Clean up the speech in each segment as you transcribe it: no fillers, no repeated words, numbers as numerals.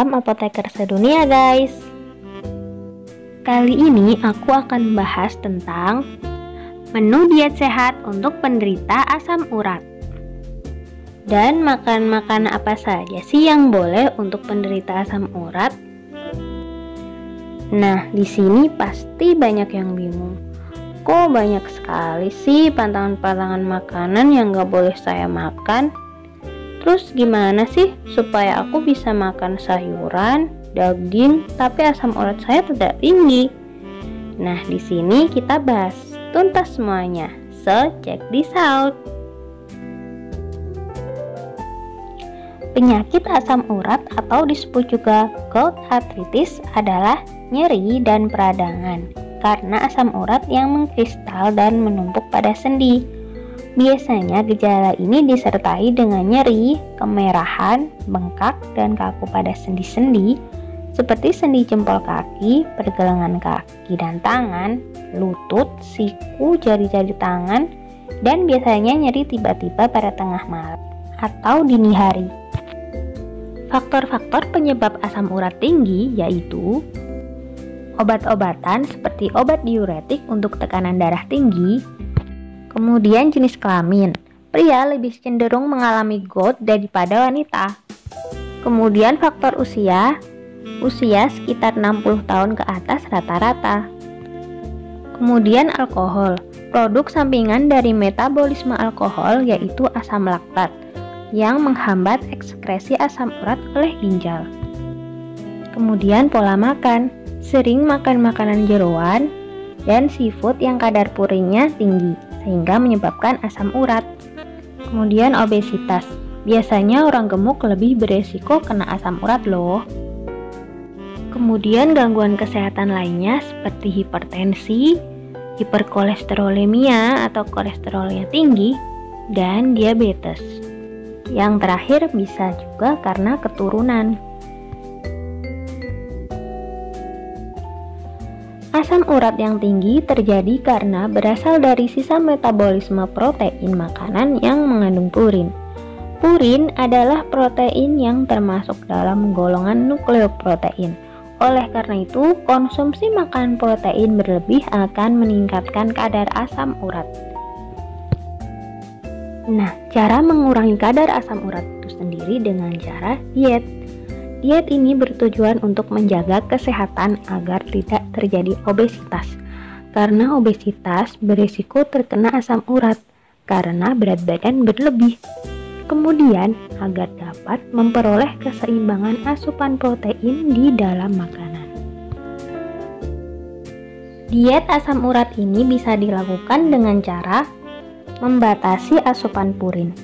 Salam apoteker sedunia guys. Kali ini aku akan bahas tentang menu diet sehat untuk penderita asam urat. Dan makan apa saja sih yang boleh untuk penderita asam urat? Nah, di sini pasti banyak yang bingung. Kok banyak sekali sih pantangan-pantangan makanan yang gak boleh saya makan? Terus gimana sih supaya aku bisa makan sayuran, daging, tapi asam urat saya tidak tinggi? Nah, di sini kita bahas tuntas semuanya. So, check this out. Penyakit asam urat atau disebut juga gout arthritis adalah nyeri dan peradangan karena asam urat yang mengkristal dan menumpuk pada sendi. Biasanya gejala ini disertai dengan nyeri, kemerahan, bengkak, dan kaku pada sendi-sendi seperti sendi jempol kaki, pergelangan kaki dan tangan, lutut, siku, jari-jari tangan, dan biasanya nyeri tiba-tiba pada tengah malam atau dini hari. Faktor-faktor penyebab asam urat tinggi yaitu obat-obatan seperti obat diuretik untuk tekanan darah tinggi. Kemudian jenis kelamin, pria lebih cenderung mengalami gout daripada wanita. Kemudian faktor usia sekitar 60 tahun ke atas rata-rata. Kemudian alkohol, produk sampingan dari metabolisme alkohol yaitu asam laktat yang menghambat ekskresi asam urat oleh ginjal. Kemudian pola makan, sering makan makanan jeroan dan seafood yang kadar purinnya tinggi sehingga menyebabkan asam urat. Kemudian obesitas, biasanya orang gemuk lebih beresiko kena asam urat loh. Kemudian gangguan kesehatan lainnya seperti hipertensi, hiperkolesterolemia atau kolesterolnya tinggi, dan diabetes. Yang terakhir bisa juga karena keturunan. Asam urat yang tinggi terjadi karena berasal dari sisa metabolisme protein makanan yang mengandung purin. Purin adalah protein yang termasuk dalam golongan nukleoprotein. Oleh karena itu, konsumsi makanan protein berlebih akan meningkatkan kadar asam urat. Nah, cara mengurangi kadar asam urat itu sendiri dengan cara diet. Diet ini bertujuan untuk menjaga kesehatan agar tidak terjadi obesitas. Karena obesitas berisiko terkena asam urat karena berat badan berlebih. Kemudian, agar dapat memperoleh keseimbangan asupan protein di dalam makanan. Diet asam urat ini bisa dilakukan dengan cara membatasi asupan purin.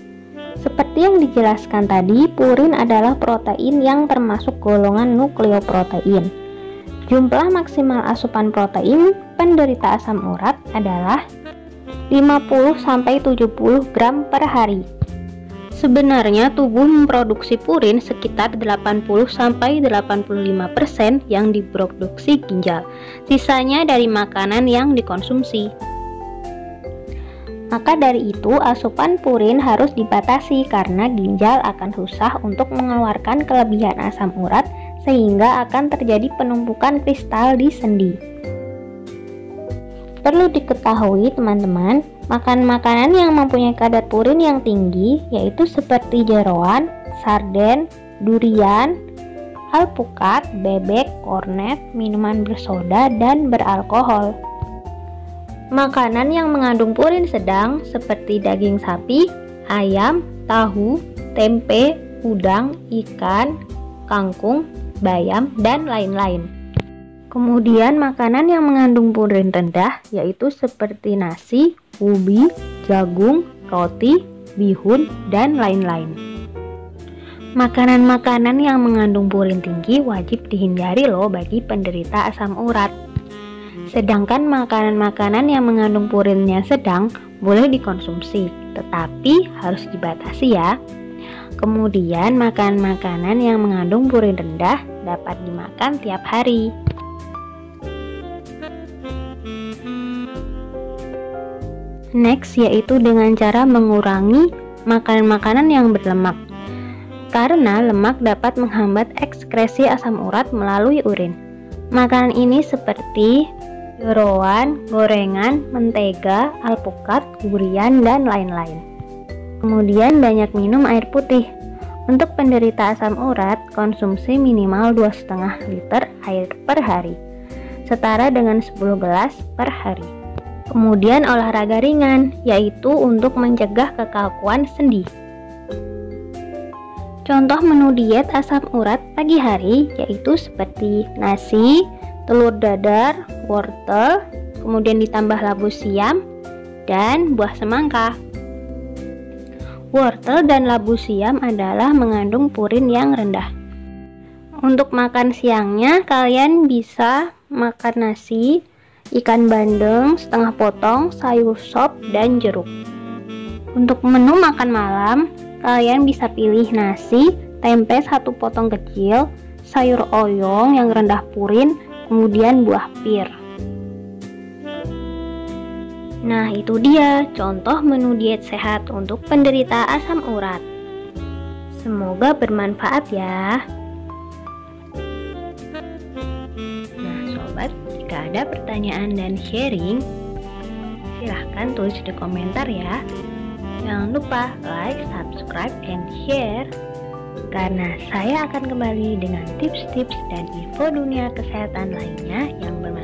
Seperti yang dijelaskan tadi, purin adalah protein yang termasuk golongan nukleoprotein. Jumlah maksimal asupan protein penderita asam urat adalah 50-70 gram per hari. Sebenarnya tubuh memproduksi purin sekitar 80-85% yang diproduksi ginjal. Sisanya dari makanan yang dikonsumsi. Maka dari itu asupan purin harus dibatasi karena ginjal akan susah untuk mengeluarkan kelebihan asam urat sehingga akan terjadi penumpukan kristal di sendi. Perlu diketahui teman-teman, makan makanan yang mempunyai kadar purin yang tinggi yaitu seperti jeroan, sarden, durian, alpukat, bebek, kornet, minuman bersoda, dan beralkohol. Makanan yang mengandung purin sedang seperti daging sapi, ayam, tahu, tempe, udang, ikan, kangkung, bayam, dan lain-lain. Kemudian makanan yang mengandung purin rendah yaitu seperti nasi, ubi, jagung, roti, bihun, dan lain-lain. Makanan-makanan yang mengandung purin tinggi wajib dihindari loh bagi penderita asam urat. Sedangkan makanan-makanan yang mengandung purinnya sedang boleh dikonsumsi, tetapi harus dibatasi ya. Kemudian makanan-makanan yang mengandung purin rendah dapat dimakan tiap hari. Next yaitu dengan cara mengurangi makanan-makanan yang berlemak. karena lemak dapat menghambat ekskresi asam urat melalui urin. Makanan ini seperti jeroan, gorengan, mentega, alpukat, durian, dan lain-lain. Kemudian banyak minum air putih. Untuk penderita asam urat, konsumsi minimal 2,5 liter air per hari, setara dengan 10 gelas per hari. Kemudian olahraga ringan, yaitu untuk mencegah kekakuan sendi. Contoh menu diet asam urat pagi hari yaitu seperti nasi, telur dadar, wortel, kemudian ditambah labu siam, dan buah semangka. Wortel dan labu siam adalah mengandung purin yang rendah. Untuk makan siangnya, kalian bisa makan nasi, ikan bandeng setengah potong, sayur sop, dan jeruk. Untuk menu makan malam, kalian bisa pilih nasi, tempe 1 potong kecil, sayur oyong yang rendah purin, kemudian buah pir. Nah, itu dia contoh menu diet sehat untuk penderita asam urat. Semoga bermanfaat ya. Nah, sobat, jika ada pertanyaan dan sharing, silahkan tulis di komentar ya. Jangan lupa like, subscribe, and share, karena saya akan kembali dengan tips-tips dan info dunia kesehatan lainnya yang bermanfaat